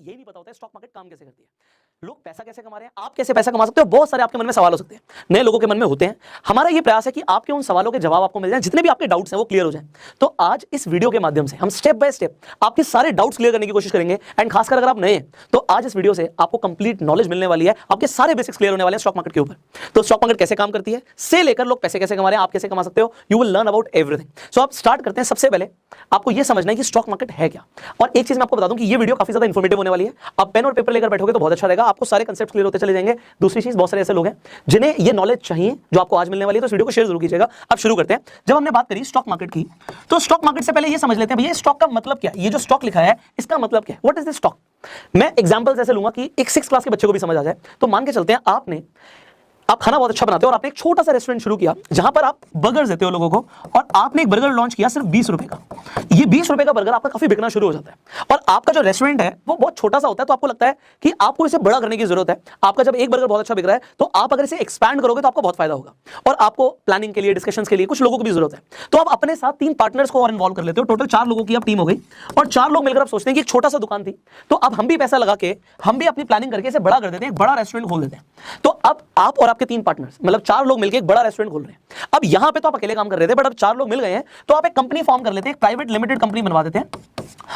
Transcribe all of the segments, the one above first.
यही नहीं पता होता है स्टॉक मार्केट काम कैसे करती है, लोग पैसा कैसे कमा रहे हैं, आप कैसे पैसा कमा सकते हो। बहुत सारे आपके मन में सवाल हो सकते हैं, नए लोगों के मन में होते हैं। हमारा ये प्रयास है कि आपके उन सवालों के जवाब आपको मिल जाए, जितने भी आपके डाउट्स हैं वो क्लियर हो जाए। तो आज इस वीडियो के माध्यम से हम स्टेप बाय स्टेप आपके सारे डाउट्स क्लियर करने की कोशिश करेंगे। एंड खासकर अगर आप नए हैं तो आज इस वीडियो से आपको कंप्लीट नॉलेज मिलने वाली है, आपके सारे बेसिक्स क्लियर होने वाले हैं स्टॉक मार्केट के ऊपर। तो स्टॉक मार्केट कैसे काम करती है से लेकर लोग पैसे कैसे कमा रहे हैं, आप कैसे कमा सकते हो, you will learn about everything. So आप स्टार्ट करते हैं। सबसे पहले आपको यह समझना है कि स्टॉक मार्केट है क्या। और एक चीज मैं आपको बता दूं कि ये वीडियो काफी ज्यादा इंफॉर्मेटिव होने वाली है। आप पेन और पेपर लेकर बैठोगे तो बहुत अच्छा रहेगा, आपको सारे कंसेप्ट क्लियर होते चले जाएंगे। दूसरी चीज, बहुत सारे ऐसे लोग हैं जिन्हें ये नॉलेज चाहिए जो आपको आज मिलने वाली है, तो इस वीडियो को शेयर जरूर कीजिएगा। अब शुरू करते हैं। जब हमने बात करी स्टॉक मार्केट की, तो स्टॉक मार्केट से पहले ये समझ लेते हैं भैया स्टॉक का मतलब क्या है। ये जो स्टॉक लिखा है इसका मतलब क्या है, व्हाट इज दिस स्टॉक। मैं एग्जांपल्स ऐसे लूंगा कि एक 6th क्लास के बच्चे को भी समझ आ जाए। तो मान के चलते हैं आप खाना बहुत अच्छा बनाते हो और आपने एक छोटा सा रेस्टोरेंट शुरू किया जहां पर आप बर्गर्स देते हो लोगों को, और आपने एक बर्गर लॉन्च किया सिर्फ 20 रुपए का। ये 20 रुपए का बर्गर आपका काफी बिकना शुरू हो जाता है, और आपका जो रेस्टोरेंट है वो बहुत छोटा सा होता है। तो आपको लगता है कि आपको इसे बड़ा करने की जरूरत है। आपका जब एक बर्गर बहुत अच्छा बिक रहा है तो आप अगर इसे एक्सपैंड करोगे तो आपको बहुत फायदा होगा, और आपको प्लानिंग के लिए, डिस्कशंस के लिए कुछ लोगों की भी जरूरत है। तो आप अपने साथ 3 पार्टनर्स को और इन्वॉल्व कर लेते हो। टोटल 4 लोगों की अब टीम हो गई, और 4 लोग मिलकर आप सोचते हैं कि एक छोटा सा दुकान थी, तो अब हम भी पैसा लगा के, हम भी अपनी प्लानिंग करके इसे बड़ा कर देते हैं, एक बड़ा रेस्टोरेंट खोल देते हैं। तो अब आप और आपके 3 पार्टनर्स, मतलब 4 लोग मिलकर एक बड़ा रेस्टोरेंट खोल रहे हैं। अब यहां पे तो आप अकेले काम कर रहे थे, बट अब 4 लोग मिल गए हैं तो आप एक कंपनी फॉर्म कर लेते हैं, एक प्राइवेट लिमिटेड कंपनी बनवा देते हैं।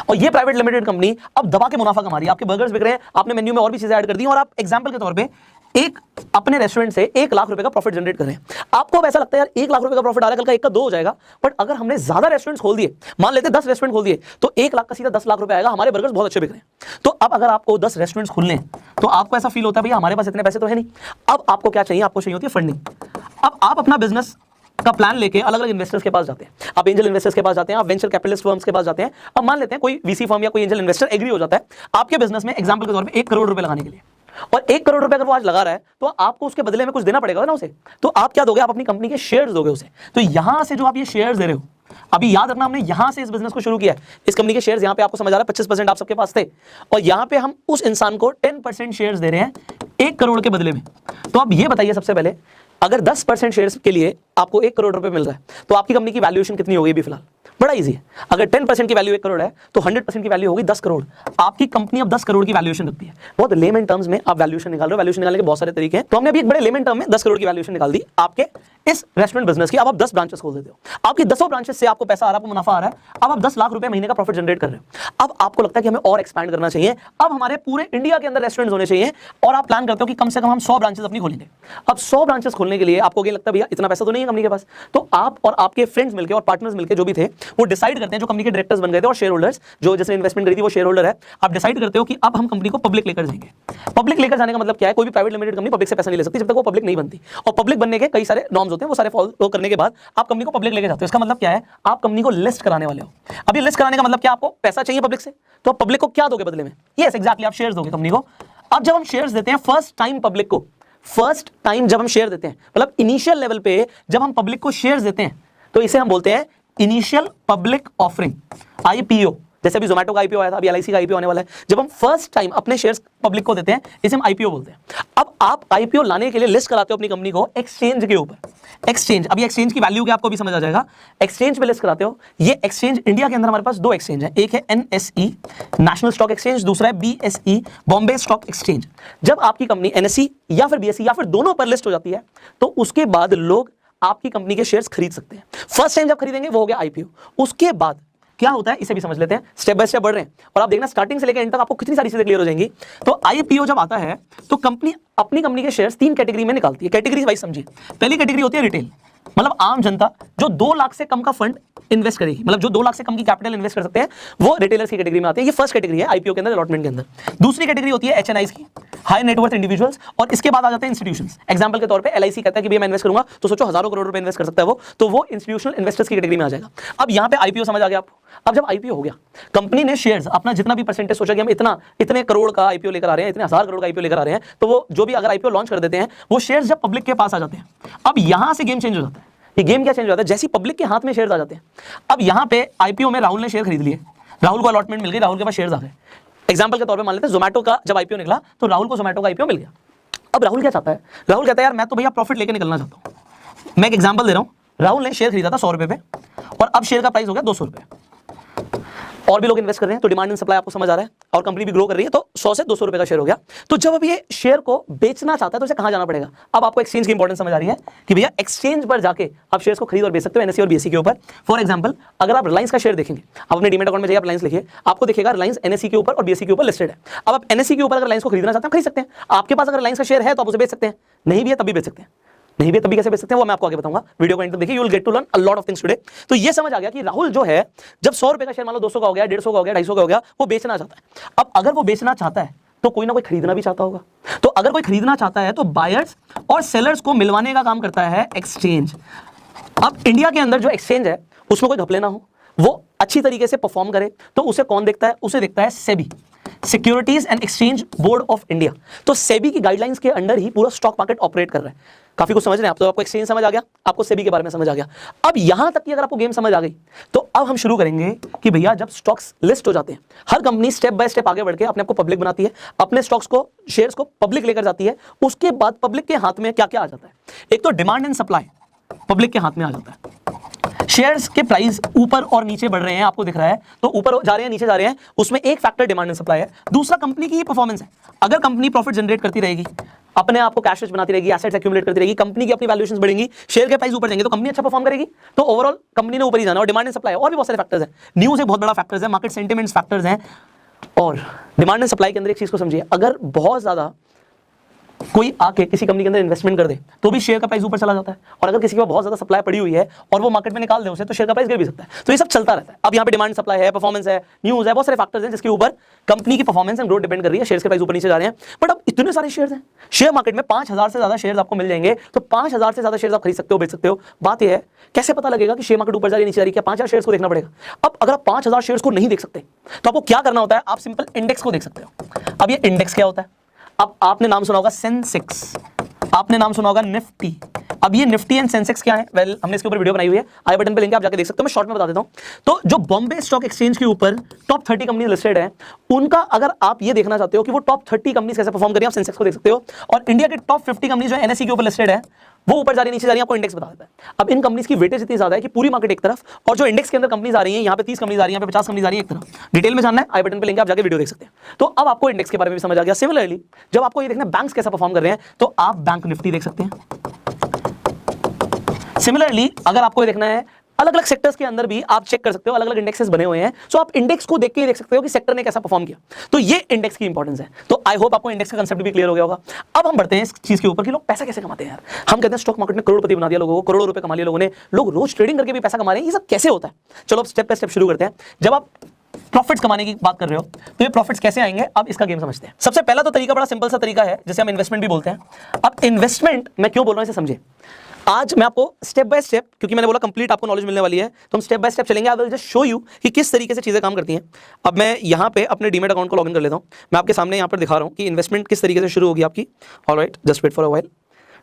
और ये प्राइवेट लिमिटेड कंपनी अब दबा के मुनाफा कमा रही है। आपके बर्गर्स बिक रहे हैं, आपने मेन्यू में और भी चीजें ऐड कर दी, और आप एग्जांपल के तौर पे एक अपने रेस्टोरेंट से 1 लाख रुपए का प्रॉफिट जनरेट कर रहे हैं। आपको ऐसा लगता है यार 1 लाख रुपए का प्रॉफिट आ रहा है, कल का 1 का 2 हो जाएगा। बट अगर हमने ज्यादा रेस्टोरेंट्स खोल दिए, मान लेते 10 रेस्टोरेंट खोल दिए, तो 1 लाख का सीधा 10 लाख रुपए आएगा। हमारे बर्गर्स बहुत अच्छे बिक रहे हैं। तो अब अगर आपको 10 रेस्टोरेंट्स खोलने हैं तो आपको ऐसा फील होता है भैया हमारे पास इतने पैसे तो है नहीं। अब आपको क्या चाहिए, आपको चाहिए होती है फंडिंग। अब आप अपना बिजनेस का प्लान लेके अलग अलग इन्वेस्टर्स के पास जाते हैं। आप एंजल इन्वेस्टर्स के पास जाते हैं, आप वेंचर कैपिटलिस्ट फर्म्स के पास जाते हैं। अब मान लेते हैं कोई वीसी फर्म या कोई एंजल इन्वेस्टर एग्री हो जाता है आपके बिजनेस में एग्जांपल के तौर पे 1 करोड़ रुपए लगाने के लिए, और 1 करोड़ रुपए अगर वो आज लगा रहा है तो आपको उसके बदले में कुछ देना पड़ेगा ना उसे। तो आप क्या दोगे, आप अपनी कंपनी के शेयर्स दोगे उसे। तो यहां से जो आप ये शेयर्स दे रहे हो, अभी याद रखना हमने यहां से इस बिजनेस को शुरू किया है। इस कंपनी के शेयर्स यहां पे आपको समझ आ रहा है 25% आप सबके पास थे, और यहां पे हम उस इंसान को 10% शेयर्स दे रहे हैं 1 करोड़ के बदले में। तो आप ये बताइए सबसे पहले, अगर 10% शेयर्स के लिए आपको 1 करोड़ रुपए मिल रहा है तो आपकी कंपनी की वैल्यूएशन कितनी होगी। भी फिलहाल बड़ा इजी है। अगर 10% की वैल्यू 1 करोड़ है तो 100% की वैल्यू होगी 10 करोड़। आपकी कंपनी अब 10 करोड़ की वैल्यूएशन रखती है। बहुत लेमन टर्म्स में आप वैल्यूएशन निकाल रहे हो। वैल्यूएशन निकालने के बहुत सारे तरीके हैं, तो हमने अभी एक बड़े लेमन टर्म में 10 करोड़ की वैल्यूएशन निकाल दी आपके इस रेस्टोरेंट बिजनेस की। अब आप 10 ब्रांचेस खोल देते हो, आपकी 10 ब्रांचेस से आपको पैसा आ रहा है, आपको मुनाफा आ रहा है। अब आप 10 लाख रुपए महीने का प्रॉफिट जनरेट कर रहे हो। अब आपको लगता है कि हमें और एक्सपैंड करना चाहिए, अब हमारे पूरे इंडिया के अंदर रेस्टोरेंट्स होने चाहिए, और आप प्लान करते हो कि कम से कम हम 100 ब्रांचेस अपनी खोलेंगे। अब 100 ब्रांचेस खोलने के लिए आपको ये लगता है भैया इतना पैसा तो नहीं है कंपनी के पास। तो आप और आपके फ्रेंड्स मिलकर और पार्टनर्स मिलकर जो भी थे वो डिसाइड करते हैं, जो कंपनी के डायरेक्टर्स बन गए थे और शेयर होल्डर्स, जो जिसने इन्वेस्टमेंट करी थी वो शेयर होल्डर है। आप डिसाइड करते हो कि अब हम कंपनी को पब्लिक लेकर जाएंगे। पब्लिक लेकर जाने का मतलब क्या है, कोई भी प्राइवेट लिमिटेड कंपनी पब्लिक से पैसा नहीं ले सकती जब तक वो पब्लिक नहीं बनती। और पब्लिक बनने के कई सारे नॉर्म्स होते हैं, वो सारे फॉलो करने के बाद आप कंपनी को पब्लिक लेकर जाते हो। इसका मतलब क्या है, आप कंपनी को लिस्ट कराने वाले हो। अब ये लिस्ट कराने का मतलब क्या, आपको पैसा चाहिए पब्लिक से, तो आप पब्लिक को क्या दोगे बदले में। यस एग्जैक्टली, आप शेयर्स दोगे कंपनी को। अब जब हम शेयर्स देते हैं फर्स्ट टाइम पब्लिक को, फर्स्ट टाइम जब हम शेयर देते हैं, मतलब इनिशियल लेवल पे जब हम पब्लिक को शेयर्स देते हैं, तो इसे हम बोलते हैं इनिशियल पब्लिक ऑफरिंग, IPO। जैसे अभी जोमेटो का IPO आया था, अभी LIC का IPO आने वाला है। जब हम फर्स्ट टाइम अपने शेयर्स पब्लिक को देते हैं इसे हम IPO बोलते हैं। अब आप IPO लाने के लिए लिस्ट कराते हो अपनी कंपनी को एक्सचेंज के ऊपर। एक्सचेंज, अभी एक्सचेंज की वैल्यू क्या आपको भी समझ आ जाएगा। एक्सचेंज पे लिस्ट कराते हो। ये एक्सचेंज इंडिया के अंदर हमारे पास 2 एक्सचेंज है, एक है NSE नेशनल स्टॉक एक्सचेंज, दूसरा है BSE बॉम्बे स्टॉक एक्सचेंज। जब आपकी कंपनी NSE या फिर BSE या फिर दोनों पर लिस्ट हो जाती है तो उसके बाद लोग आपकी कंपनी के शेयर्स खरीद सकते हैं। फर्स्ट टाइम जब खरीदेंगे वो हो गया IPO। उसके बाद क्या होता है इसे भी समझ लेते हैं, स्टेप बाय स्टेप बढ़ रहे हैं, और आप देखना स्टार्टिंग से लेकर एंड तक आपको कितनी सारी चीजें क्लियर हो जाएंगी। तो IPO जब आता है तो कंपनी अपनी कंपनी के शेयर्स 3 कैटेगरी में निकालती है। कैटेगरी वाइज समझिए। पहली कैटेगरी होती है रिटेल, मतलब आम जनता जो 2 लाख से कम का फंड इन्वेस्ट करेगी, मतलब जो 2 लाख से कम की कैपिटल इन्वेस्ट कर सकते हैं, वो रिटेलर्स की कैटेगरी में आते हैं। ये फर्स्ट कैटेगरी है IPO के अंदर, अलॉटमेंट के अंदर। दूसरी कैटेगरी होती है HNIs की, हाई नेटवर्थ इंडिविजुअल्स, और इसके बाद आ जाते हैं इंस्टीट्यूशंस। एग्जांपल के तौर पे LIC कहता है कि भैया मैं इन्वेस्ट करूंगा, तो सोचो हजारों करोड़ रुपए इन्वेस्ट कर सकता है वो, तो वो इंस्टीट्यूशनल इन्वेस्टर्स की कैटेगरी में आ जाएगा। अब यहाँ पे IPO समझ आ गया आपको। अब जब IPO हो गया, कंपनी ने शेयर्स अपना जितना भी परसेंटेज सोचा कि हम इतने करोड़ का IPO लेकर आ रहे हैं, इतने 1000 करोड़ का IPO लेकर आ रहे हैं, तो वो जो भी अगर IPO लॉन्च कर देते हैं, वो शेयर्स जब पब्लिक के पास आ जाते हैं, अब यहां से गेम चेंज हो जाता है। ये गेम क्या चेंज हो जाता है, जैसे पब्लिक के हाथ में शेयर्स आ जाते हैं। अब यहां पे IPO में राहुल ने शेयर खरीद लिए, राहुल को अलॉटमेंट मिल गई, राहुल के पास शेयर्स आ गए। एग्जांपल के तौर पे मान लेते हैं जोमेटो का जब IPO निकला तो राहुल को जोमेटो का IPO मिल गया। अब राहुल क्या चाहता है, राहुल कहता है यार मैं तो भैया प्रॉफिट लेके निकलना चाहता हूं। मैं एक एग्जांपल दे रहा हूं, राहुल ने शेयर खरीदा था 100 रुपए पे, और अब शेयर का प्राइस हो गया 200 रुपए। और भी लोग इन्वेस्ट कर रहे हैं, तो डिमांड एंड सप्लाई आपको समझ आ रहा है, और कंपनी भी ग्रो कर रही है, तो 100 से 200 रुपए का शेयर हो गया। तो जब अब ये शेयर को बेचना चाहता है तो उसे कहां जाना पड़ेगा? अब आपको एक्सचेंज की इंपॉर्टेंस समझ आ रही है कि भैया एक्सचेंज पर जाके आप शेयर्स को खरीद और बेच सकते हो, एनएससी और बीएससी के ऊपर। फॉर एग्जांपल, अगर आप रिलायंस का शेयर देखेंगे, आप अपने डीमैट अकाउंट में जाइए, आप रिलायंस लिखिए, आपको दिखेगा रिलायंस एनएससी के ऊपर और बीएससी के ऊपर लिस्टेड है। अब आप एनएससी के ऊपर अगर रिलायंस को खरीदना चाहते हैं, खरीद सकते हैं। आपके पास अगर रिलायंस का शेयर है तो आप उसे बेच सकते हैं, नहीं भी है तब भी बेच सकते हैं। नहीं भी तभी कैसे बेच सकते हैं वो मैं आपको आगे बताऊंगा, वीडियो को एंड तक देखिए, you will get to learn a lot of things today. तो ये समझ आ गया कि राहुल जो है, जब 100 रुपए का शेयर मान लो 200 का हो गया, 150 का हो गया, 250 का हो गया, वो बेचना चाहता है। अब अगर वो बेचना चाहता है तो कोई ना कोई खरीदना भी चाहता होगा, तो अगर कोई खरीदना चाहता है तो बायर्स और सेलर्स को मिलवाने का काम करता है एक्सचेंज। अब इंडिया के अंदर जो एक्सचेंज है उसमें कोई घपले ना हो, वो अच्छी तरीके से परफॉर्म करे, तो उसे कौन देखता है? उसे देखता है SEBI, securities and exchange board of India. तो सेबी की गाइडलाइंस के अंडर ही पूरा स्टॉक मार्केट ऑपरेट कर रहा है। काफी कुछ समझ रहे हैं आप, तो आपको एक्सचेंज समझ आ गया, आपको सेबी के बारे में समझ आ गया। अब यहां तक की अगर आपको गेम समझ आ गई तो अब हम शुरू करेंगे कि भैया जब स्टॉक्स लिस्ट हो जाते हैं, हर कंपनी स्टेप बाय स्टेप आगे बढ़ के अपने आप को पब्लिक बनाती है, अपने स्टॉक्स को, शेयर्स को पब्लिक लेकर जाती है। उसके बाद पब्लिक के हाथ में क्या क्या आ जाता है? एक तो डिमांड एंड सप्लाई पब्लिक के हाथ में आ जाता है। शेयर्स के प्राइस ऊपर और नीचे बढ़ रहे हैं, आपको दिख रहा है, तो ऊपर जा रहे हैं, नीचे जा रहे हैं, उसमें एक फैक्टर डिमांड एंड सप्लाई है। दूसरा कंपनी की परफॉर्मेंस है। अगर कंपनी प्रॉफिट जनरेट करती रहेगी, अपने आप को कैश बनाती रहेगी, एसेट्स एक्यूमुलेट करती रहेगी, कंपनी की अपनी वैल्यूएशंस बढ़ेंगी, शेयर के प्राइस ऊपर जाएंगे, तो कंपनी अच्छा परफॉर्म करेगी, तो ओवरऑल कंपनी ने ऊपर ही जाना। और डिमांड एंड सप्लाई और भी बहुत सारे फैक्टर्स हैं, न्यूज़ एक बहुत बड़ा फैक्टर्स है, मार्केट सेंटिमेंट्स फैक्टर्स हैं। और डिमांड एंड सप्लाई के अंदर एक चीज को समझिए, अगर बहुत ज्यादा कोई आके किसी कंपनी के अंदर इन्वेस्टमेंट कर दे तो भी शेयर का प्राइस ऊपर चला जाता है, और अगर किसी के पास बहुत ज्यादा सप्लाई पड़ी हुई है और वो मार्केट में निकाल दे उसे, तो शेयर का प्राइस गिर भी सकता है। तो ये सब चलता रहता है। अब यहाँ पे डिमांड सप्लाई है, परफॉर्मेंस है, न्यूज़ है, बहुत सारे फैक्टर्स हैं जिसके ऊपर कंपनी की परफॉर्मेंस एंड ग्रोथ डिपेंड कर रही है। शेयर के प्राइस ऊपर नीचे जा रहे हैं, बट अब इतने सारे शेयर हैं शेयर मार्केट में, 5000 से ज्यादा शेयर आपको मिल जाएंगे, तो 5000 से ज्यादा शेयर आप खरीद सकते हो, बेच सकते हो। बात यह है कैसे पता लगेगा कि शेयर मार्केट ऊपर जा रही है, नीचे जा रही है? क्या 5000 शेयर को देखना पड़ेगा? अब अगर आप 5000 शेयर को नहीं देख सकते तो आपको क्या करना होता है? आप सिंपल इंडेक्स को देख सकते हो। अब ये इंडेक्स क्या होता है? अब आपने नाम सुना होगा सेंसेक्स, आपने नाम सुना होगा निफ्टी। अब ये निफ्टी एंड सेंसेक्स क्या है? वेल, हमने इसके ऊपर वीडियो बनाई हुई है, आई बटन पे लिंक है, आप जाके देख सकते हो। मैं शॉर्ट में बता देता हूं। तो जो बॉम्बे स्टॉक एक्सचेंज के ऊपर टॉप 30 कंपनी लिस्टेड है, उनका अगर आप ये देखना चाहते हो कि वो टॉप 30 कंपनी कैसे परफॉर्म कर रही है, आप सेंसेक्स को देख सकते हो। और इंडिया के टॉप 50 कंपनी जो एनएससी के ऊपर लिस्टेड है, वो ऊपर जा रही है, नीचे जा रही है, आपको इंडेक्स बता देता है। अब इन कंपनीज की वेटेज इतनी ज्यादा है कि पूरी मार्केट एक तरफ, और जो इंडेक्स के अंदर कंपनीज आ रही है, यहाँ पे 30 कंपनीज आ रही है, यहाँ पे 50 कंपनीज आ रही है एक तरफ। डिटेल में जानना है, आई बटन पे लिंक है, आप जाके वीडियो देख सकते हैं। तो अब आपको इंडेक्स के बारे में भी समझ आ गया। सिमिलरली जब आपको ये देखना बैंक्स कैसा परफॉर्म कर रहे हैं, तो आप बैंक निफ्टी देख सकते हैं। सिमिलरली अगर आपको ये देखना है अलग अलग सेक्टर्स के अंदर भी आप चेक कर सकते हो, अलग अलग इंडेक्सेस बने हुए हैं, सो आप इंडेक्स को देख के ही देख सकते हो कि सेक्टर ने कैसा परफॉर्म किया। तो ये इंडेक्स की इंपॉर्टेंस है। तो आई होप आपको इंडेक्स का कांसेप्ट भी क्लियर हो गया होगा। अब हम बढ़ते हैं इस चीज के ऊपर कि लोग पैसा कैसे कमाते हैं यार। हम कहते हैं स्टॉक मार्केट में करोड़पति बना दिया लोगों को, करोड़ों रुपए कमा लिए लोगों ने, लोग रोज ट्रेडिंग करके भी पैसा कमा रहे हैं, ये सब कैसे होता है? चलो अब स्टेप बाय स्टेप शुरू करते हैं। जब आप प्रॉफिट्स कमाने की बात कर रहे हो तो ये प्रॉफिट्स कैसे आएंगे, अब इसका गेम समझते हैं। सबसे पहला तो तरीका बड़ा सिंपल सा तरीका है, जिसे हम इन्वेस्टमेंट भी बोलते हैं। अब इन्वेस्टमेंट मैं क्यों बोल रहा हूं इसे समझे। आज मैं आपको स्टेप बाय स्टेप, क्योंकि मैंने बोला कंप्लीट आपको नॉलेज मिलने वाली है, तो हम स्टेप बाय स्टेप चलेंगे। आई विल जस्ट शो यू कि किस तरीके से चीजें काम करती हैं। अब मैं यहाँ पे अपने डीमैट अकाउंट को लॉगिन कर लेता हूँ। मैं आपके सामने यहाँ पर दिखा रहा हूँ कि इन्वेस्टमेंट किस तरीके से शुरू होगी आपकी। Alright, just wait for a while.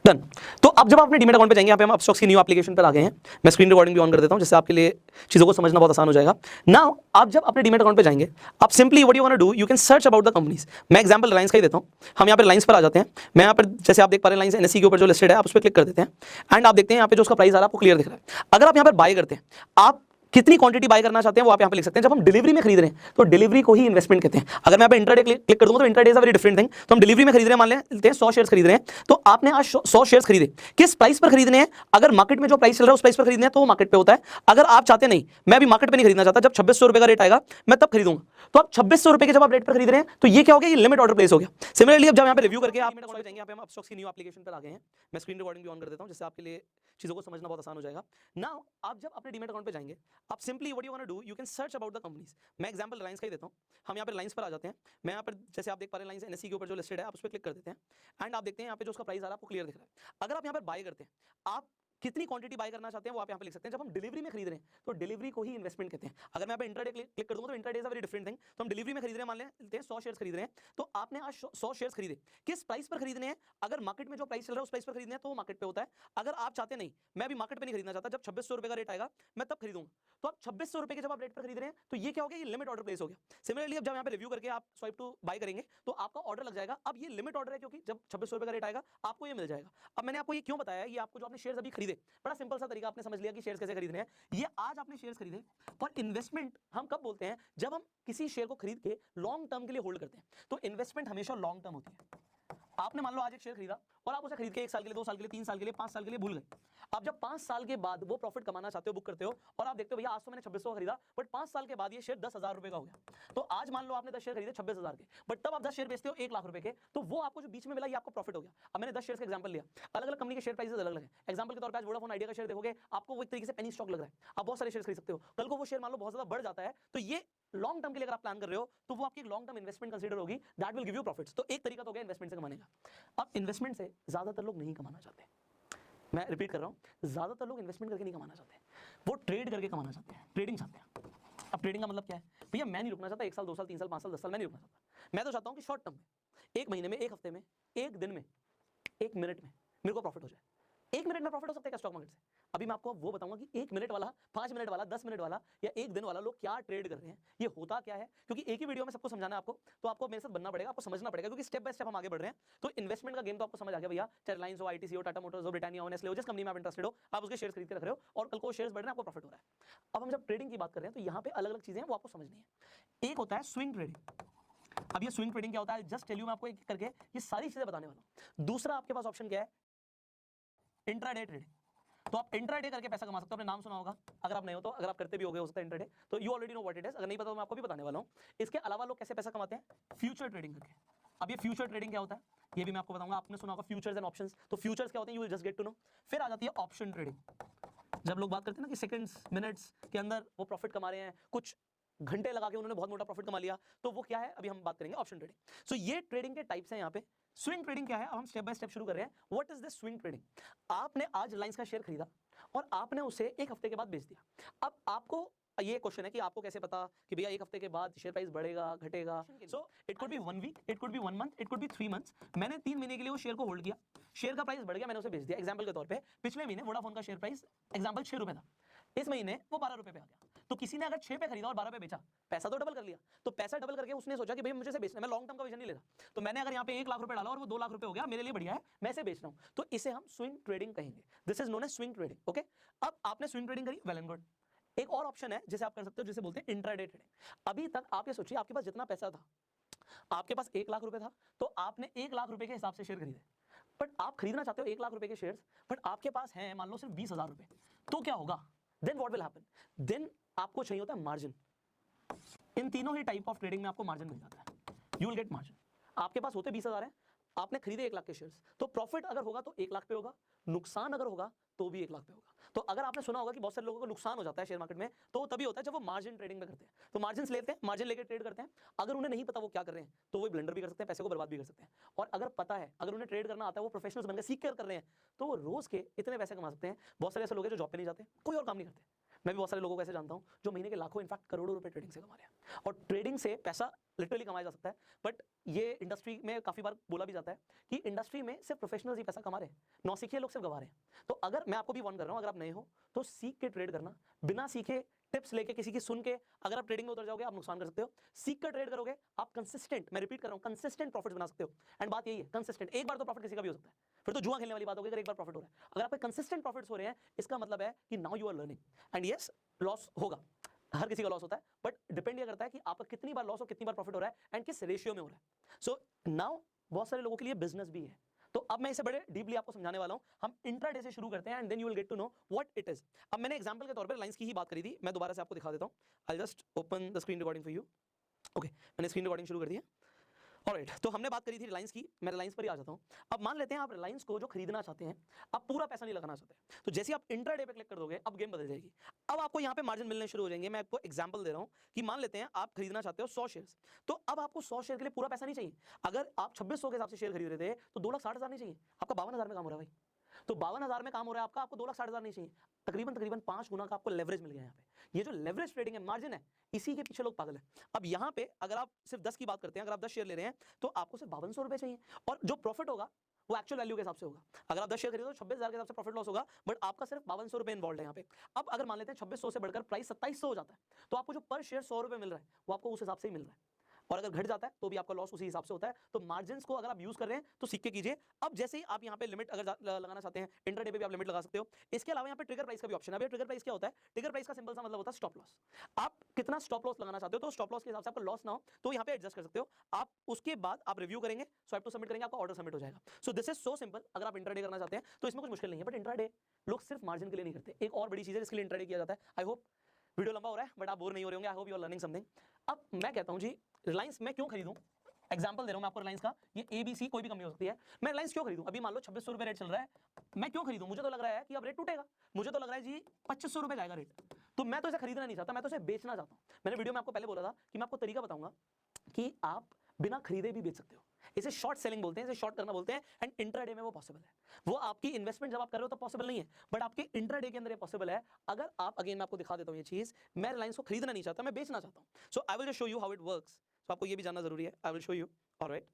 Done. तो अब जब आप अपने डीमैट अकाउंट पे जाएंगे, यहाँ पे हम अपस्टॉक्स की न्यू एप्लीकेशन पर आ गए हैं। मैं स्क्रीन रिकॉर्डिंग भी ऑन कर देता हूँ, जिससे आपके लिए चीज़ों को समझना बहुत आसान हो जाएगा। नाउ आप जब अपने डीमैट अकाउंट पे जाएंगे, आप simply what you want to do, you can search about the companies. मैं एग्जांपल रिलायंस का ही देता हूँ। हम यहाँ पे रिलायंस पर आ जाते हैं। मैं यहाँ पर जैसे आप देख पा रहे हैं रिलायंस एनएससी के ऊपर जो लिस्टेड है, आप उस पर क्लिक कर देते हैं एंड आप देखते हैं यहाँ पे जो उसका प्राइस आ रहा है आपको क्लियर दिख रहा है। अगर आप यहाँ पर बाय करते हैं, आप कितनी क्वांटिटी बाय करना चाहते हैं वो आप यहाँ पे लिख सकते हैं। जब हम डिलीवरी में खरीद रहे हैं तो डिलीवरी को ही इन्वेस्टमेंट कहते हैं। अगर मैं यहाँ पे इंट्राडे क्लिक कर दूंगा तो intraday is a very different thing. तो हम डिलीवरी में खरीद रहे हैं, मान लेते हैं 100 शेयर्स खरीद रहे हैं, तो आपने आज 100 शेयर्स खरीदे, किस प्राइस पर खरीदने हैं? अगर मार्केट में जो प्राइस चल रहा है उस प्राइस पर खरीदने हैं तो वो मार्केट पे होता है। अगर आप चाहते नहीं, मैं अभी मार्केट पे नहीं खरीदना चाहता, जब 2600 रुपए का रेट आएगा मैं तब खरीदूंगा, तो आप 2600 रुपए के जब आप रेट पर खरीद रहे हैं तो ये क्या हो गया, ये लिमिट ऑर्डर प्लेस हो गया। सिमिलरली अब जब यहाँ पे रिव्यू करके आप जाएंगे, यहाँ पे हम अपस्टॉक्स की न्यू एप्लीकेशन पर आ गए हैं। मैं स्क्रीन रिकॉर्डिंग भी ऑन कर देता हूँ, जिससे आपके लिए चीज़ों को समझना बहुत आसान हो जाएगा। नाउ आप जब अपने डीमैट अकाउंट पे जाएंगे, आप simply what you want to do, you can search about the companies. मैं एग्जांपल रिलायंस का ही देता हूँ। हम यहाँ पे रिलायंस पर आ जाते हैं। मैं यहाँ पर जैसे आप देख पा रहे हैं रिलायंस एनएससी के ऊपर जो लिस्टेड है, आप उस पर क्लिक कर देते हैं एंड आप देखते हैं यहाँ पे जो उसका प्राइस आ रहा है आपको क्लियर दिख रहा है। अगर आप यहाँ पर बाय करते हैं, आप कितनी क्वांटिटी बाय करना चाहते हैं वो आप यहाँ पे लिख सकते हैं। जब हम डिलीवरी में खरीद रहे हैं तो डिलीवरी को ही इन्वेस्टमेंट कहते हैं। अगर मैं यहाँ पे इंट्राडे क्लिक कर दूंगा तो intraday is a very different thing. तो हम डिलीवरी में खरीद रहे हैं, मान लेते हैं 100 शेयर्स खरीद रहे हैं, तो आपने आज 100 शेयर्स खरीदे, किस प्राइस पर खरीदने हैं? अगर मार्केट में जो प्राइस चल रहा है उस प्राइस पर खरीदने हैं तो वो मार्केट पे होता है। अगर आप चाहते नहीं, मैं अभी मार्केट पे नहीं खरीदना चाहता, जब 2600 रुपए का रेट आएगा मैं तब खरीदूंगा, तो आप 2600 रुपए के जब आप रेट पर खरीद रहे हैं तो ये क्या हो गया, ये लिमिट ऑर्डर प्लेस हो गया। सिमिलरली अब जब यहाँ पे रिव्यू करके आप स्वाइप टू बाय करेंगे तो आपका ऑर्डर लग जाएगा। अब ये लिमिट ऑर्डर है क्योंकि जब 2600 रुपए का रेट आएगा आपको ये मिल जाएगा। अब मैंने आपको ये क्यों बताया, ये आपको जो आपने शेयर्स अभी खरीदे लीजिए, बड़ा सिंपल सा तरीका आपने समझ लिया कि शेयर्स कैसे खरीदने हैं। ये आज आपने शेयर्स खरीदे, और इन्वेस्टमेंट हम कब बोलते हैं, जब हम किसी शेयर को खरीद के लॉन्ग टर्म के लिए होल्ड करते हैं। तो इन्वेस्टमेंट हमेशा लॉन्ग टर्म होती है। आपने मान लो आज एक शेयर खरीदा और आप उसे खरीद के 1 साल के लिए, 2 साल के लिए, 3 साल के लिए, 5 साल के लिए भूल गए। अब जब 5 साल के बाद वो प्रॉफिट कमाना चाहते हो, बुक करते हो, और आप देखते हो भैया आज तो मैंने 2600 का खरीदा, बट 5 साल के बाद ये शेयर 10,000 रुपए का हो गया। तो आज मान लो आपने 10 शेयर खरीदे 26,000 के, बट तब आप 10 शेयर बेचते हो 1 लाख रुपए के, तो वो आपको जो बीच में मिला ये आपको प्रॉफिट हो गया। अब मैंने 10 शेयर का एग्जांपल लिया, अलग अलग कंपनी के शेयर प्राइसेस अलग अलग है। एग्जांपल के तौर पर आज वोडाफोन आइडिया का शेयर देखोगे, आपको वो एक तरीके से पेनी स्टॉक लग रहा है, आप बहुत सारे शेयर खरीद सकते हो। कल को वो शेयर मान लो बहुत ज्यादा बढ़ जाता है, तो ये लॉन्ग टर्म के लिए अगर आप प्लान कर रहे हो तो वो आपकी एक लॉन्ग टर्म इन्वेस्टमेंट कंसीडर होगी, that will give you profits. तो एक तरीका तो हो गया इन्वेस्टमेंट से कमाने का। अब इन्वेस्टमेंट से ज्यादातर लोग नहीं कमाना चाहते, मैं रिपीट कर रहा हूं, ज्यादातर लोग इन्वेस्टमेंट करके नहीं कमाना चाहते, वो ट्रेड करके कमाना चाहते हैं, ट्रेडिंग चाहते हैं। अब ट्रेडिंग का मतलब क्या है भैया, मैं नहीं रुकना चाहता 1 साल 2 साल 3 साल 5 साल 10 साल, मैं नहीं रुकना चाहता। मैं तो चाहता हूं कि शॉर्ट टर्म में, 1 महीने में, 1 हफ्ते में, 1 दिन में, 1 मिनट में मेरे को प्रॉफिट हो जाए। 1 मिनट में प्रॉफिट हो सकता है क्या स्टॉक मार्केट से? अभी मैं आपको वो बताऊंगा कि 1 मिनट वाला, 5 मिनट वाला, 10 मिनट वाला या 1 दिन वाला लोग क्या ट्रेड कर रहे हैं, ये होता क्या है। क्योंकि एक ही वीडियो में सबको समझाना है आपको, तो आपको मेरे साथ बनना पड़ेगा, आपको समझना पड़ेगा, क्योंकि स्टेप बाय स्टेप हम आगे बढ़ रहे हैं। तो इन्वेस्टमेंट का गेम तो आपको समझ आ गया भैया, चाहे रिलायंस हो, आईटीसी हो, टाटा मोटर्स हो, ब्रिटानिया हो, नेस्ले हो, जिस कंपनी में आप इंटरेस्टेड हो, आप उसके शेयर्स खरीद के रख रहे हो और कल को शेयर्स बढ़ रहे हैं, आपको प्रॉफिट हो रहा है। अब हम जब ट्रेडिंग की बात कर रहे हैं तो यहाँ पे अलग अलग चीजें हैं, वो आपको समझनी है। एक होता है स्विंग ट्रेडिंग। अब ये स्विंग ट्रेडिंग क्या होता है, जस्ट टेल यू, मैं आपको एक करके ये सारी चीजें बताने वाला हूं। दूसरा आपके पास ऑप्शन क्या है, इंट्राडे ट्रेडिंग। तो आप इंट्राडे करके पैसा कमा सकते हो, आपने नाम सुना होगा, अगर आप नहीं हो तो, अगर आप करते भी हो सकता है इंट्राडे, तो you already know what it is. अगर नहीं पता तो मैं आपको भी बताने वाला हूं। इसके अलावा लोग कैसे पैसा कमाते हैं, फ्यूचर ट्रेडिंग करके। अब ये फ्यूचर ट्रेडिंग क्या होता है ये भी मैं आपको बताऊंगा। आपने सुना होगा फ्यूचर्स एंड ऑप्शंस, तो फ्यूचर्स क्या होते हैं, you will just get to know. फिर आ जाती है ऑप्शन ट्रेडिंग। जब लोग बात करते हैं ना कि सेकंड्स मिनट्स के अंदर वो प्रॉफिट कमा रहे हैं, कुछ घंटे लगा के उन्होंने बहुत मोटा प्रॉफिट कमा लिया, तो वो क्या है, अभी हम बात करेंगे ऑप्शन ट्रेडिंग। सो ये ट्रेडिंग के टाइप्स हैं यहाँ पे। स्विंग ट्रेडिंग क्या है, अब हम स्टेप बाय स्टेप शुरू कर रहे हैं। What is this swing trading? आपने आज रिलायंस का शेयर खरीदा और आपने उसे 1 हफ्ते के बाद बेच दिया। अब आपको ये क्वेश्चन है कि आपको कैसे पता कि भैया 1 हफ्ते के बाद शेयर प्राइस बढ़ेगा घटेगा? So it could be 1 week, it could be 1 month, it could be 3 months. मैंने 3 महीने के लिए वो शेयर को होल्ड किया, शेयर का प्राइस बढ़ गया, मैंने उसे बेच दिया। एग्जांपल के तौर पे पिछले महीने वोडाफोन का शेयर प्राइस एग्जांपल 6 रुपए था, इस महीने वो 12 रुपए पे आ गया। तो किसी ने अगर 6 पे खरीदा और 12 पे बेचा, पैसा तो डबल कर लिया। तो पैसा डबल करके उसने सोचा कि भाई मुझे इसे बेचना है, मैं लॉन्ग टर्म का विजन नहीं लेता, तो मैंने अगर यहाँ पे 1 लाख रुपए डाला और वो 2 लाख रुपए हो गया, मेरे लिए बढ़िया है, मैं इसे बेच रहा हूं। तो इसे हम स्विंग ट्रेडिंग कहेंगे। This is known as swing trading. Okay, अब आपने स्विंग ट्रेडिंग करी, वेल एंड गुड। एक और ऑप्शन है जिसे आप कर सकते हो, जिसे बोलते हैं इंट्राडे ट्रेडिंग। अभी तक आप ये सोचिए, आपके पास जितना पैसा था, आपके पास 1 लाख रुपए था, तो आपने 1 लाख रुपए के हिसाब से शेयर खरीदे, बट आप खरीदना चाहते हो 1 लाख रुपए के शेयर्स, बट आपके पास है मान लो सिर्फ 20,000 रुपए। तो क्या होगा, then what will happen, then आपको चाहिए होता है मार्जिन। इन तीनों ही टाइप ऑफ ट्रेडिंग में आपको मार्जिन मिल जाता है, यू विल गेट मार्जिन। आपके पास होते 20,000 है, आपने खरीदे 1 लाख के शेयर्स, तो प्रॉफिट अगर होगा तो 1 लाख पे होगा, नुकसान अगर होगा तो भी 1 लाख पे होगा। तो अगर आपने सुना होगा कि बहुत सारे लोगों को नुकसान हो जाता है शेयर मार्केट में, तो वो तभी होता है जब वो मार्जिन ट्रेडिंग में करते हैं। तो मार्जिन लेते हैं, मार्जिन लेके ट्रेड करते हैं। अगर उन्हें नहीं पता वो क्या कर रहे हैं, तो वो ब्लंडर भी कर सकते हैं, पैसे को बर्बाद भी कर सकते हैं। और अगर पता है, अगर उन्हें ट्रेड करना आता है, वो प्रोफेशनल्स बनकर सीख कर रहे हैं, तो वो रोज के इतने पैसे कमा सकते हैं। बहुत सारे ऐसे लोग हैं जो जॉब पे नहीं जाते, कोई और काम नहीं करते। मैं भी बहुत सारे लोगों को ऐसे जानता हूं जो महीने के लाखों, इनफैक्ट करोड़ों रुपए ट्रेडिंग से कमा रहे हैं। और ट्रेडिंग से पैसा लिटरली कमाया जा सकता है, बट ये इंडस्ट्री में काफी बार बोला भी जाता है कि इंडस्ट्री में सिर्फ प्रोफेशनल्स ही पैसा कमा रहे हैं, नौसिखिए लोग सिर्फ गवा रहे हैं। तो अगर मैं आपको भी वार्न कर रहा हूं, अगर आप नए हो तो सीख के ट्रेड करना, बिना सीखे टिप्स लेके किसी की सुन के अगर आप ट्रेडिंग में उतर जाओगे, आप नुकसान कर सकते हो। सीख कर ट्रेड करोगे, आप कंसिस्टेंट, मैं रिपीट कर रहा हूं, कंसिस्टेंट प्रॉफिट बना सकते हो। एंड बात यही है, कंसिस्टेंट। एक बार तो प्रॉफिट किसी का भी हो सकता है, फिर तो जुआ खेलने वाली बात होगी अगर एक बार प्रॉफिट हो रहा है। अगर आपके कंसिस्टेंट प्रॉफिट्स हो रहे हैं, इसका मतलब है कि now you are learning. And yes, loss होगा, हर किसी का लॉस होता है, बट डिपेंड ये करता है कि आपका कितनी बार लॉस और कितनी बार प्रॉफिट हो रहा है एंड किस रेशियो में हो रहा है। सो नाउ बहुत सारे लोगों के लिए बिजनेस भी है, तो अब मैं इसे बड़े डीपली आपको समझाने वाला हूं। हम इंट्राडे से शुरू करते हैं and then you will get to know what it is. अब मैंने एग्जांपल के तौर पर लाइंस की ही बात करी थी, मैं दोबारा से आपको दिखा देता हूं। I just open the screen recording for you. Okay, मैंने स्क्रीन रिकॉर्डिंग शुरू कर दी है। ऑलराइट, तो हमने बात करी थी रिलायंस की, मैं रिलायंस पर ही आ जाता हूं। अब मान लेते हैं आप रिलायंस को जो खरीदना चाहते हैं, आप पूरा पैसा नहीं लगाना चाहते, तो जैसे आप इंट्राडे पे क्लिक कर दोगे, अब गेम बदल जाएगी। अब आपको यहां पे मार्जिन मिलने शुरू हो जाएंगे। मैं आपको एग्जांपल दे रहा हूं कि मान लेते हैं आप खरीदना चाहते हो 100 शेयर्स, तो अब आपको 100 शेयर के लिए पूरा पैसा नहीं चाहिए। अगर आप 2600 के हिसाब से शेयर खरीद रहे थे, तो 2,60,000 नहीं चाहिए, आपका 52,000 में काम हो रहा है भाई। तो 52,000 में काम हो रहा है आपका, आपको 2,60,000 नहीं चाहिए। तकरीबन 5 गुना का आपको लेवरेज मिल गया यहाँ पे। ये जो लेवरेज ट्रेडिंग है, मार्जिन है, इसी के पीछे लोग पागल हैं। अब यहाँ पे अगर आप सिर्फ 10 की बात करते हैं, अगर आप 10 शेयर ले रहे हैं, तो आपको सिर्फ 5200 रुपए चाहिए, और जो प्रॉफिट होगा वो एक्चुअल वैल्यू के हिसाब से होगा। अगर आप 10 शेयर खरीदो तो 26,000 के हिसाब से प्रॉफिट लॉस होगा, बट आपका सिर्फ 5200 रुपए इन्वॉल्व है यहाँ पे। अब अगर मान लेते हैं 2600 से बढ़कर प्राइस 2700 हो जाता है, तो आपको जो पर शेयर 100 रुपए मिल रहा है, वो आपको उस हिसाब से ही मिल रहा है। और अगर घट जाता है तो भी आपका लॉस उसी हिसाब से होता है। तो मार्जिन्स को अगर आप यूज कर रहे हैं तो सीख के कीजिए। अब जैसे ही आप यहाँ पे लिमिट अगर लगाना चाहते हैं, इंट्राडे पे भी आप लिमिट लगा सकते हो। इसके अलावा यहाँ पे ट्रिगर प्राइस का भी ऑप्शन है। ट्रिगर प्राइस क्या होता है? ट्रिगर प्राइस का सिंपल सा मतलब होता है स्टॉप लॉस। आप कितना स्टॉप लॉस लगाना चाहते हो, तो स्टॉप लॉस के हिसाब से आपका लॉस ना हो तो यहाँ पे एडजस्ट कर सकते हो आप। उसके बाद आप रिव्यू करेंगे, स्वाइप टू सबमिट करेंगे, आपका ऑर्डर सबमिट हो जाएगा। सो दिस इज सो सिंपल। अगर आप इंट्राडे करना चाहते हैं तो इसमें कुछ मुश्किल नहीं है। बट इंट्राडे लोग सिर्फ मार्जिन के लिए नहीं करते, एक और बड़ी चीज है जिसके लिए इंट्राडे किया जाता है। आई होप वीडियो लंबा हो रहा है बट आप बोर नहीं हो रहे होंगे। I hope you are learning something. अब मैं कहता हूं जी, रिलायंस मैं क्यों खरीदूं? एग्जांपल दे रहा हूं मैं आपको रिलायंस का। ये ABC कोई भी कंपनी हो सकती है। मैं रिलायंस क्यों खरीदूं? अभी मान लो 2600 रुपए रेट चल रहा है, मैं क्यों खरीदूं? मुझे तो लग रहा है कि अब रेट टूटेगा, मुझे तो लग रहा है जी 2500 रुपए जाएगा रेट, तो मैं तो इसे खरीदना नहीं चाहता, मैं तो इसे बेचना चाहता हूं। मैंने वीडियो में आपको पहले बोला था कि मैं आपको तरीका बताऊंगा कि आप बिना खरीदे भी बेच सकते हो। इसे शॉर्ट सेलिंग बोलते हैं, इसे शॉर्ट करना बोलते हैं। एंड इंट्राडे में वो पॉसिबल है। वो आपकी इन्वेस्टमेंट जब आप कर रहे हो तो पॉसिबल नहीं है, बट आपके इंट्राडे के अंदर ये पॉसिबल है। अगर आप, अगेन मैं आपको दिखा देता हूं ये चीज, मैं रिलायंस को खरीदना नहीं चाहता, मैं बेचना चाहता हूं। So I will just show you how it works. So आपको ये भी जानना जरूरी है, I will show you. Alright,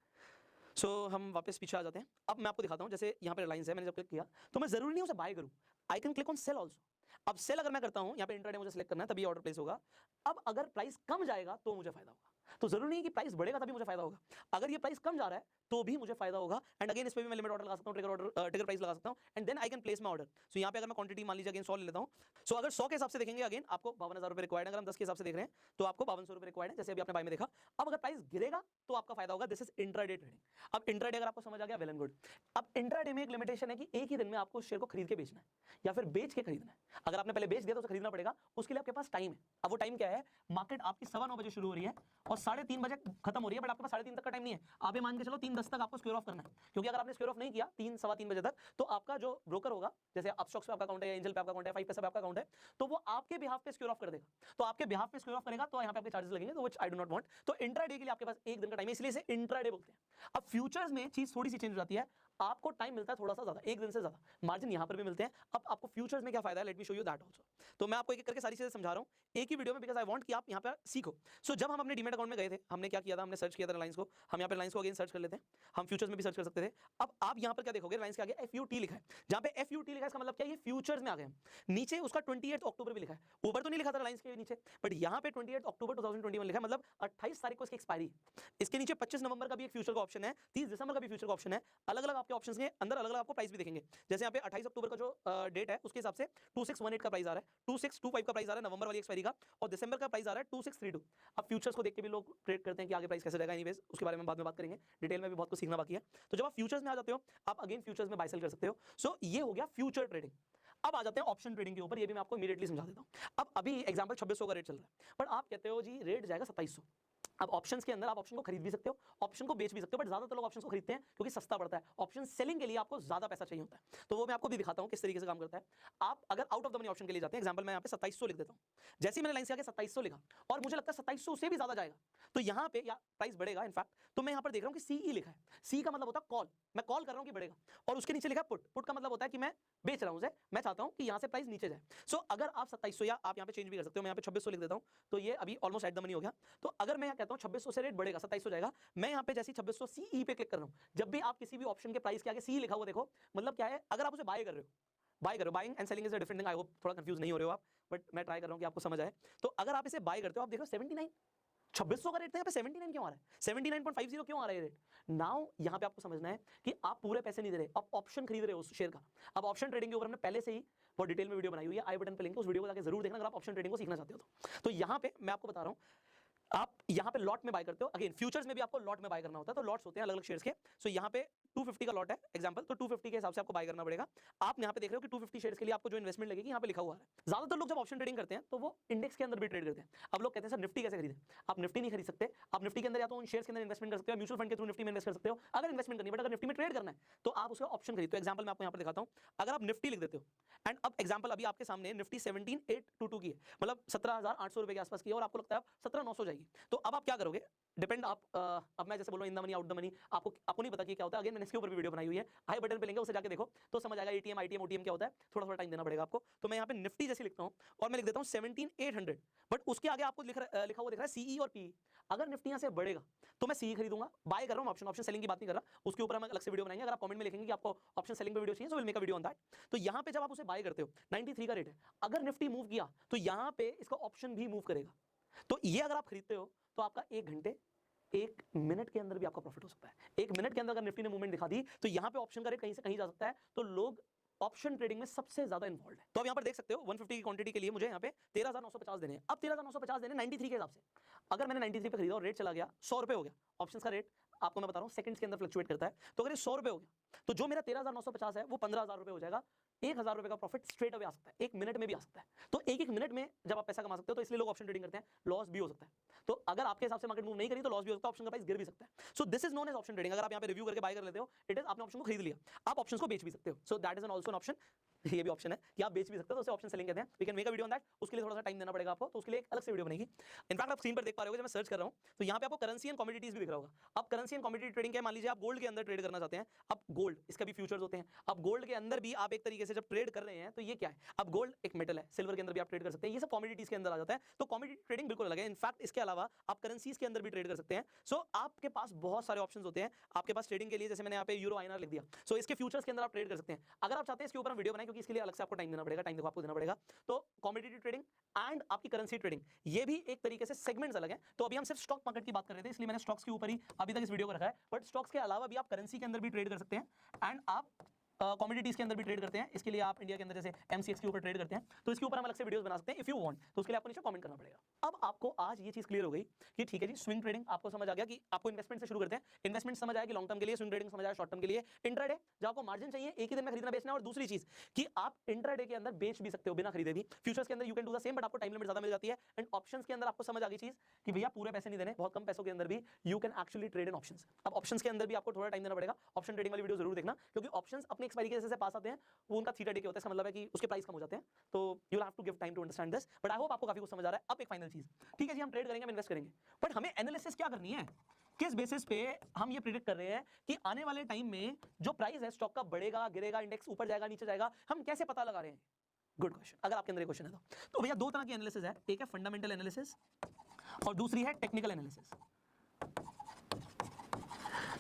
so हम वापस पीछे आ जाते हैं। अब मैं आपको दिखाता हूं, जैसे यहाँ पे रिलायंस है, मैंने जब क्लिक किया तो मैं जरूरी नहीं उसे बाय करूं, I can click on sale also. अब सेल अगर मैं करता हूं, यहाँ पे इंट्राडे मुझे सिलेक्ट करना है तभी ऑर्डर प्लेस होगा। अब अगर प्राइस कम जाएगा तो मुझे फायदा होगा, तो जरूरी नहीं कि प्राइस बढ़ेगा तभी मुझे फायदा होगा। अगर ये प्राइस कम जा रहा है तो भी मुझे फायदा होगा। एंड अगेन इस पे भी मैं लिमिट ऑर्डर लगा सकता हूं, ट्रिगर प्राइस लगा सकता हूं, and then I can place my order. So यहाँ पे अगर मैं क्वांटिटी मान लीजिए अगेन 100 ले लेता हूं, सो अगर 100 के हिसाब से देखेंगे अगेन आपको 52,000 रुपए रिक्वायर्ड है। अगर हम 10 के हिसाब से देख रहे हैं तो आपको 5200 रुपए रिक्वायर्ड है, जैसे अभी आपने बाय में देखा। अब अगर प्राइस गिरेगा तो आपका फायदा होगा। This is intraday trading. अब इंट्राडे अगर आपको समझ आ गया, वेल एंड गुड। अब इंट्राडे में एक लिमिटेशन है कि एक ही दिन में आपको शेयर को खरीद के बेचना है या फिर बेच के खरीदना है। अगर आपने पहले बेच दिया तो उसे खरीदना पड़ेगा, उसके लिए आपके पास टाइम है। अब वो टाइम क्या है? मार्केट आपकी 9:15 बजे शुरू हो रही है और 3:30 बजे खत्म हो रही है, बट आपके पास 3:30 तक का टाइम नहीं है। आप ये मान के चलो 3:10 तक आपको स्क्वायर ऑफ करना है, क्योंकि अगर आपने स्क्वायर ऑफ नहीं किया 3 सवा 3 बजे तक तो आपका जो ब्रोकर होगा, जैसे अपस्टॉक्स पे आपका अकाउंट है या एंजल पे आपका अकाउंट है, 5 पैसा पे आपका अकाउंट है, तो वो आपके बिहाफ पे स्क्वायर ऑफ कर देगा। तो आपके बिहाफ पे स्क्वायर ऑफ करेगा तो यहाँ पे आपके चार्जेस लगेंगे, तो which I do not want. तो इंट्राडे के लिए आपके पास एक दिन का टाइम है, इसलिए इसे इंट्राडे बोलते हैं। अब फ्यूचर्स में चीज थोड़ी सी चेंज हो जाती है, आपको टाइम मिलता है थोड़ा सा ज्यादा, एक दिन से ज्यादा। मार्जिन यहां पर भी मिलते हैं। अब आपको फ्यूचर्स में क्या फायदा है, let me show you that also. तो मैं आपको एक एक करके सारी चीजें समझा रहा हूं एक ही वीडियो में, बिकॉज आई वांट कि आप यहां पर सीखो। सो जब हम अपने डीमैट अकाउंट में गए थे, हमने क्या किया था, हमने सर्च किया था रिलायंस को। हम यहां पे रिलायंस को अगेन सर्च कर लेते हैं, हम फ्यूचर्स में भी सर्च कर सकते थे। अब आप यहां पर क्या देखोगे, रिलायंस के आगे FUT लिखा है। जहां पे FUT लिखा है इसका मतलब क्या है, ये फ्यूचर्स में आ गए हम। नीचे उसका 28 अक्टूबर भी लिखा है, ऊपर तो नहीं लिखा था रिलायंस के नीचे, बट यहां पे 28 अक्टूबर 2021 लिखा है, मतलब 28 तारीख को इसकी एक्सपायरी है। इसके नीचे 25 नवंबर का भी एक फ्यूचर का ऑप्शन है, 30 दिसंबर का भी फ्यूचर का ऑप्शन है। अलग अलग आपके ऑप्शंस के अंदर अलग अलग आपको प्राइस भी दिखेंगे। जैसे यहाँ पे 28 अक्टूबर का जो डेट है उसके हिसाब से 2618 का प्राइस आ रहा है, 2625 का प्राइस आ रहा है नवंबर वाली एक्सपायरी का, और दिसंबर का प्राइस आ रहा है 2632। अब फ्यूचर्स को देख के भी लोग ट्रेड करते हैं कि आगे प्राइस कैसे जाएगा, एनीवेज उसके बारे में बाद में बात करेंगे, डिटेल में भी बहुत कुछ सीखना बाकी है। तो जब आप फ्यूचर्स में आ जाते हो, आप अगेन फ्यूचर्स में बाय सेल कर सकते हो। सो ये हो गया फ्यूचर ट्रेडिंग। अब आ जाते हैं ऑप्शन ट्रेडिंग के ऊपर, ये भी मैं आपको इमीडिएटली समझा देता हूं। अब अभी एग्जांपल 2600 का रेट चल रहा है, बट आप कहते हो जी रेट जाएगा 2700। अब ऑप्शंस के अंदर आप ऑप्शन को खरीद भी सकते हो, ऑप्शन को बेच भी सकते हो, बट ज्यादातर लोग ऑप्शन को खरीदते हैं क्योंकि सस्ता पड़ता है। ऑप्शन सेलिंग के लिए आपको ज्यादा पैसा चाहिए होता है, तो वो मैं आपको भी दिखाता हूं किस तरीके से काम करता है। आप अगर out of the money option के लिए जाते हैं, एग्जांपल मैं यहाँ पे 2700 लिख देता हूं। जैसे ही मैंने लाइन से आगे 2700 लिखा और मुझे लगता है 2700 से भी ज्यादा जाएगा, तो यहाँ पे या प्राइस बढ़ेगा इनफैक्ट, तो मैं यहाँ पर देख रहा हूँ कि CE लिखा है। सी का मतलब होता है कॉल, मैं कॉल कर रहा हूँ कि बढ़ेगा, और उसके नीचे लिखा पुट। पुट का मतलब होता है कि मैं बेच रहा हूं उसे, मैं चाहता हूं कि यहां से प्राइस नीचे जाए। सो अगर आप 2700, या आप यहां पे चेंज भी कर सकते हो, मैं यहां पे 2600 लिख देता हूं, तो ये अभी ऑलमोस्ट एट द मनी हो गया। तो अगर मैं यहां कहता हूं 2600 से रेट बढ़ेगा 2700 जाएगा, मैं यहां पे जैसे 2600 CE पे क्लिक कर रहा हूं। जब भी आप किसी भी ऑप्शन के प्राइस के आगे CE लिखा हुआ देखो, मतलब क्या है, अगर आप उसे बाय कर रहे हो, buying and selling is a different thing. I hope थोड़ा कंफ्यूज नहीं हो रहे हो आप, बट मैं ट्राई कर रहा हूं कि आपको समझ आए। तो अगर आप इसे बाय करते हो, आप देखो 79, 2600 का रेट था, यहाँ पे 79 क्यों आ रहा है, 79.50 क्यों आ रहा है रेट। नाउ यहाँ पे आपको समझना है कि आप पूरे पैसे नहीं दे रहे, आप ऑप्शन खरीद रहे हो उस शेयर का। अब ऑप्शन ट्रेडिंग के ऊपर हमने पहले से ही बहुत डिटेल में वीडियो बनाई हुई है, आई बटन पे लिंक है, उस वीडियो को जाकर जरूर देखना अगर आप ऑप्शन ट्रेडिंग को सीखना चाहते हो तो यहाँ पे मैं आपको बता रहा हूँ, आप यहां पे लॉट में बाय करते हो। अगेन फ्यूचर्स में भी आपको लॉट में बाय करना होता है, तो लॉट्स होते हैं अलग अलग शेयर्स के। सो यहाँ पे 250 का लॉट है एग्जांपल, तो 250 के हिसाब से आपको बाय करना पड़ेगा। आप यहाँ पे देख रहे हो कि 250 शेयर्स के लिए आपको जो इन्वेस्टमेंट लगेगी यहाँ पे लिखा हुआ है। ज्यादातर लोग जब ऑप्शन ट्रेडिंग करते हैं तो वो इंडेक्स के अंदर भी ट्रेड करते हैं। अब लोग कहते हैं सर निफ्टी कैसे खरीदें, आप निफ्टी नहीं खरीद सकते। आप निफ्टी के अंदर या तो उन शेयर्स के अंदर इन्वेस्टमेंट कर सकते हो, म्यूचुअल फंड के थ्रू निफ्टी में इन्वेस्ट कर सकते हो अगर इन्वेस्टमेंट करनी है, बट अगर निफ्टी में ट्रेड करना है तो आप उसका ऑप्शन खरीदते हो। एग्जांपल मैं आपको यहाँ पर दिखाता हूँ, अगर आप निफ्टी लिख देते हो, एंड अब एग्जांपल अभी आपके सामने निफ्टी 17,822 की है, मतलब 17,800 रुपए के आसपास की है, और आपको लगता है 17,900 जाएगी, तो अब आप क्या करोगे, डिपेंड आप अब मैं जैसे बोल रहा हूं in the money out the money, आपको नहीं पता कि क्या होता है। अगेन मैंने इसके ऊपर भी वीडियो बनाई हुई है, आई बटन पे लेंगे, उसे जाके देखो तो समझ आएगा एटीएम आईटीएम ओटीएम क्या होता है, थोड़ा थोड़ा टाइम देना पड़ेगा आपको। तो मैं यहाँ पे निफ्टी जैसे लिखता हूँ और मैं लिख देता हूँ 17,800, बट उसके आगे आपको लिखा हुआ दिख रहा है सीई और पीई। अगर निफ्टी यहाँ से बढ़ेगा तो मैं सीई खरीदूंगा, बाय कर रहा हूँ, ऑप्शन सेलिंग की बात नहीं कर रहा, उसके ऊपर हम अलग से वीडियो बनाएंगे। अगर आप कमेंट में लिखेंगे कि आपको ऑप्शन सेलिंग पे वीडियो चाहिए, so will make a video on that. तो यहाँ पे जब आप उसे बाय करते हो 93 का रेट है, अगर निफ्टी मूव किया तो यहाँ पे इसका ऑप्शन भी मूव करेगा। तो ये अगर आप खरीदते हो तो आपका 1 घंटे 1 मिनट के अंदर भी आपका प्रॉफिट हो सकता है। 1 मिनट के अंदर अगर निफ्टी ने मूवमेंट दिखा दी तो यहां पे ऑप्शन का रेट कहीं से कहीं जा सकता है। तो लोग ऑप्शन ट्रेडिंग में सबसे ज्यादा इन्वॉल्व है। तो अब यहां पर देख सकते हो 150 की क्वांटिटी के लिए मुझे यहां पे 13,950 देने हैं। अब 13,950 देने 93 के हिसाब से। अगर मैंने 93 पे खरीदा और रेट चला गया 100 रुपए हो गया, ऑप्शंस का रेट आपको मैं बता रहा हूं सेकंड्स के अंदर फ्लक्चुएट करता है। तो अगर ये 100 रुपए हो गया तो जो मेरा 13,950 है वो 15,000 रुपए हो जाएगा। 1,000 रुपए का प्रॉफिट स्ट्रेट अवे आ सकता है, 1 मिनट में भी आ सकता है। तो एक मिनट में जब आप पैसा कमा सकते हो तो इसलिए लोग ऑप्शन ट्रेडिंग करते हैं। लॉस भी हो सकता है। तो अगर आपके हिसाब से मार्केट मूव नहीं करी तो लॉस भी हो सकता है, ऑप्शन का प्राइस गिर भी सकता है। So this is known as option trading. अगर आप यहां पे रिव्यू करके बाय कर लेते हो, इट इज आपने ऑप्शन को खरीद लिया, आप ऑप्शंस को बेच भी सकते हो। So that is an also an option. ये भी ऑप्शन है कि आप बेच भी सकते हो, तो उसे ऑप्शन सेलिंग कहते हैं। We can make a video on that. उसके लिए थोड़ा सा टाइम देना पड़ेगा आपको, तो उसके लिए एक अलग से वीडियो बनेगी। इनफैक्ट आप स्क्रीन पर देख पा रहे हो जब मैं सर्च कर रहा हूं तो यहां पे आपको करेंसी एंड कमोडिटीज भी दिख रहा होगा। अब करेंसी एंड कमोडिटी ट्रेडिंग क्या है, मान लीजिए आप गोल्ड के अंदर ट्रेड करना चाहते हैं। अब गोल्ड, इसका भी फ्यूचर्स होते हैं। अब गोल्ड के अंदर भी आप एक तरीके से जब ट्रेड कर रहे हैं तो ये क्या है, अब गोल्ड एक मेटल है, सिल्वर के अंदर भी आप ट्रेड कर सकते हैं। ये सब कमोडिटीज के अंदर आ जाता है। तो कमोडिटी ट्रेडिंग बिल्कुल अलग है। इनफैक्ट इसके अलावा आप करेंसीज के अंदर भी ट्रेड कर सकते हैं। सो आपके पास बहुत सारे ऑप्शंस होते हैं आपके पास ट्रेडिंग के लिए। जैसे मैंने यहाँ पे यूरो आईएनआर लिख दिया, सो इसके फ्यूचर्स के अंदर आप ट्रेड कर सकते हैं। अगर आप चाहते हैं इसके ऊपर हम वीडियो बनाएं, क्योंकि इसके लिए अलग से आपको टाइम देना पड़ेगा, टाइम देखो आपको देना पड़ेगा। तो कमोडिटी ट्रेडिंग एंड आपकी करेंसी ट्रेडिंग, ये भी एक तरीके से सेगमेंट्स अलग हैं। तो अभी हम सिर्फ स्टॉक मार्केट की बात कर रहे थे, इसलिए मैंने स्टॉक्स के ऊपर ही अभी तक इस वीडियो को रखा है। बट स्टॉक्स के अलावा भी आप करेंसी के अंदर भी ट्रेड कर सकते हैं एंड आप कमोडिटीज के अंदर भी ट्रेड करते हैं। इसके लिए आप इंडिया के अंदर जैसे एमसीएक्स के ऊपर ट्रेड करते हैं, तो इसके ऊपर हम अलग से वीडियोस बना सकते हैं इफ यू वांट। तो उसके लिए आपको नीचे कमेंट करना पड़ेगा। अब आपको आज ये चीज क्लियर हो गई कि ठीक है जी, स्विंग ट्रेडिंग आपको समझ आ गया कि आपको इन्वेस्टमेंट से शुरू करते हैं। इन्वेस्टमेंट समझ आया कि लॉन्ग टर्म के लिए, स्विंग ट्रेडिंग समझ आया शॉर्ट टर्म के लिए। इंट्राडे जो आपको मार्जिन चाहिए, एक ही दिन में खरीदना बेचना। और दूसरी चीज कि आप इंट्राडे के अंदर बेच भी सकते हो बिना खरीदे भी। फ्यूचर्स के अंदर you can do the same, but आपको टाइम लिमिट ज्यादा मिल जाती है। एंड ऑप्शंस के अंदर आपको समझ आ गई चीज कि भैया पूरे पैसे नहीं देने, बहुत कम पैसों के अंदर भी you can actually trade in options. अब ऑप्शंस के अंदर भी आपको थोड़ा टाइम देना पड़ेगा। ऑप्शन ट्रेडिंग वाली वीडियो जरूर देखना, क्योंकि ऑप्शंस अपने एक्सपायरी के जैसे पास आते हैं, वो उनका थीटा डे के होता है। इसका मतलब है कि उसके प्राइस कम हो जाते हैं। तो you will have to give time to understand this, but I hope आपको काफी कुछ समझ आ रहा है। अब एक फाइनल चीज, ठीक है जी, हम ट्रेड करेंगे, हम इन्वेस्ट करेंगे, बट हमें एनालिसिस क्या करनी है, किस बेसिस पे हम ये प्रेडिक्ट कर रहे हैं कि आने वाले टाइम में जो प्राइस है स्टॉक का बढ़ेगा गिरेगा, इंडेक्स ऊपर जाएगा नीचे जाएगा, हम कैसे पता लगा रहे हैं? Good question. अगर आपके अंदर क्वेश्चन है तो भैया दो तरह की एनालिसिस है, एक है फंडामेंटल एनालिसिस और दूसरी है टेक्निकल एनालिसिस।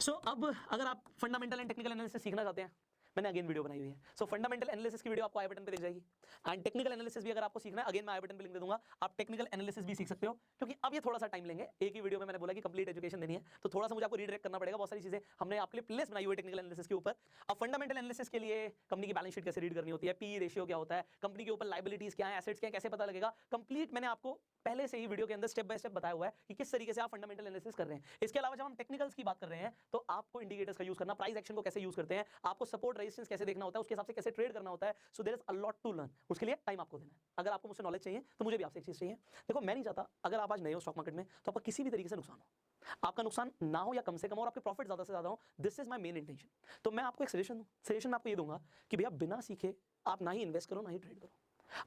सो अब अगर आप फंडामेंटल एंड टेक्निकल एनालिसिस सीखना चाहते हैं, मैंने अगेन वीडियो बनाई हुई है। सो फंडामेंटल एनालिसिस की वीडियो आपको आई बटन पे दिख जाएगी। एंड टेक्निकल एनालिसिस भी अगर आपको सीखना है, अगेन मैं आई बटन पे लिंक दे दूंगा, आप टेक्निकल एनालिसिस भी सीख सकते हो। क्योंकि अब ये थोड़ा सा टाइम लेंगे, एक ही वीडियो में मैंने बोला कि कंप्लीट एजुकेशन देनी है, तो थोड़ा सा मुझे आपको रीडायरेक्ट करना पड़ेगा। बहुत सारी चीजें हमने आपके लिए प्लेलिस्ट बनाई हुई है टेक्निकल एनालिसिस के ऊपर। अब फंडामेंटल एनालिसिस के लिए कंपनी की बैलेंस शीट कैसे रीड करनी होती है, पी रेशियो क्या होता है, कंपनी के ऊपर लायबिलिटीज क्या है, एसेट्स क्या है, कैसे पता लगेगा, कंप्लीट मैंने आपको पहले से ही वीडियो के अंदर स्टेप बाय स्टेप बताया हुआ है कि किस तरीके से आप फंडामेंटल एनालिसिस कर रहे हैं। इसके अलावा जब हम टेक्निकल्स की बात कर रहे हैं तो आपको इंडिकेटर्स का यूज करना, प्राइस एक्शन को कैसे यूज करते हैं, आपको सपोर्ट रेजिस्टेंस कैसे देखना होता है, उसके हिसाब से कैसे ट्रेड करना होता है। So there is a lot to learn. उसके लिए टाइम आपको देना है। अगर आपको मुझसे नॉलेज चाहिए तो मुझे भी आपसे एक चीज चाहिए। देखो, मैं नहीं चाहता अगर आप आज नए हो स्टॉक मार्केट में तो आपका किसी भी तरीके से नुकसान हो। आपका नुकसान ना हो या कम से कम हो और आपके प्रॉफिट ज्यादा से ज्यादा हो। This is my main intention. तो मैं आपको एक सजेशन मैं आपको ये दूंगा कि भैया बिना सीखे आप ना ही इन्वेस्ट करो ना ही ट्रेड करो।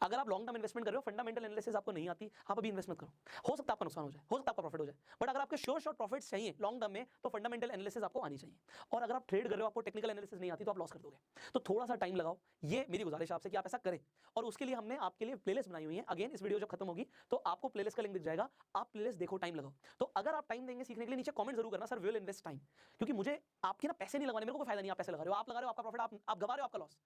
अगर आप लॉन्ग टर्म इन्वेस्टमेंट कर रहे हो, फंडामेंटल एनालिसिस आपको नहीं आती, आप अभी इन्वेस्ट मत करो। हो सकता है आपका नुकसान हो जाए, हो सकता है आपका प्रॉफिट हो जाए, बट अगर आपके श्योर शॉर्ट प्रॉफिट्स चाहिए लॉन्ग टर्म में तो फंडामेंटल एनालिसिस आपको आनी चाहिए। और अगर आप ट्रेड कर रहे हो, आपको टेक्निकल एनालिसिस नहीं आती तो आप लॉस कर दोगे। तो थोड़ा सा टाइम लगाओ, ये मेरी गुजारिश है आपसे कि आप ऐसा करें। और उसके लिए हमने आपके लिए प्लेलिस्ट बनाई हुई है। अगेन इस वीडियो जब खत्म होगी तो आपको प्लेलिस्ट का लिंक दिख जाएगा, आप प्लेलिस्ट देखो, टाइम लगाओ। तो अगर आप टाइम देंगे सीखने के लिए, नीचे कमेंट जरूर करना, सर विल इन्वेस्ट टाइम, क्योंकि मुझे आपके ना पैसे नहीं लगाने, मेरे को कोई फायदा नहीं। आप पैसे लगा रहे हो, आप लगा रहे हो आपका प्रॉफिट, आप गवा रहे हो आपका लॉस।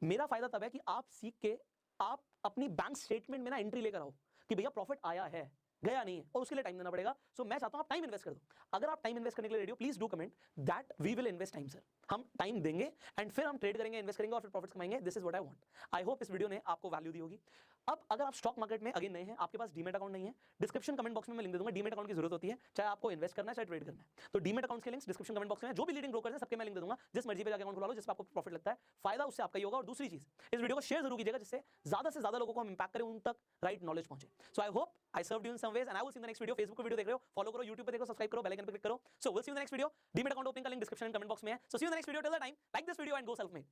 मेरा फायदा तब है कि आप सीख के आप अपनी बैंक स्टेटमेंट में ना एंट्री लेकर आओ कि भैया प्रॉफिट आया है, गया नहीं है, और उसके लिए टाइम देना पड़ेगा। सो मैं चाहता हूं आप टाइम इन्वेस्ट कर दो। अगर आप टाइम इन्वेस्ट करने के लिए रेडी हो, please do comment that we will invest time sir. हम टाइम देंगे एंड फिर हम ट्रेड करेंगे, इन्वेस्ट करेंगे और फिर प्रॉफिट्स कमाएंगे। This is what I want. I hope इस वीडियो ने आपको वैल्यू दी होगी। अब अगर आप स्टॉक मार्केट में अगेन नए हैं, आपके पास डीमेट अकाउंट नहीं है, डिस्क्रिप्शन कमेंट बॉक्स में मैं लिंक दे दूंगा। डीमेट अकाउंट की जरूरत होती है चाहे आपको इन्वेस्ट करना है चाहे ट्रेड करना है। तो डीमेट अकाउंट के लिंक्स डिस्क्रिप्शन कमेंट बॉक्स में, जो भी लीडिंग ब्रोकर है सबके मैं लिंक दे दूंगा। जिस मर्जी पे जाकर अकाउंट खुला लो, जिस पे आपको प्रॉफिट लगता है, फायदा उससे आपका ही होगा। और दूसरी चीज, इस वीडियो को शेयर जरूर कीजिएगा जिससे ज्यादा से ज्यादा लोगों को हम इंपैक्ट करें, उन तक राइट नॉलेज पहुंचे। So I hope I served you in some ways and I will see in the next video. Facebook पे वीडियो देख रहे हो, फॉलो करो, YouTube पे देखो, सब्सक्राइब करो, बेल आइकन पे क्लिक करो। So will see you in the next video. Demat account opening का link description and comment box में है। So see you in the next video. Till the time, like this video and go self made.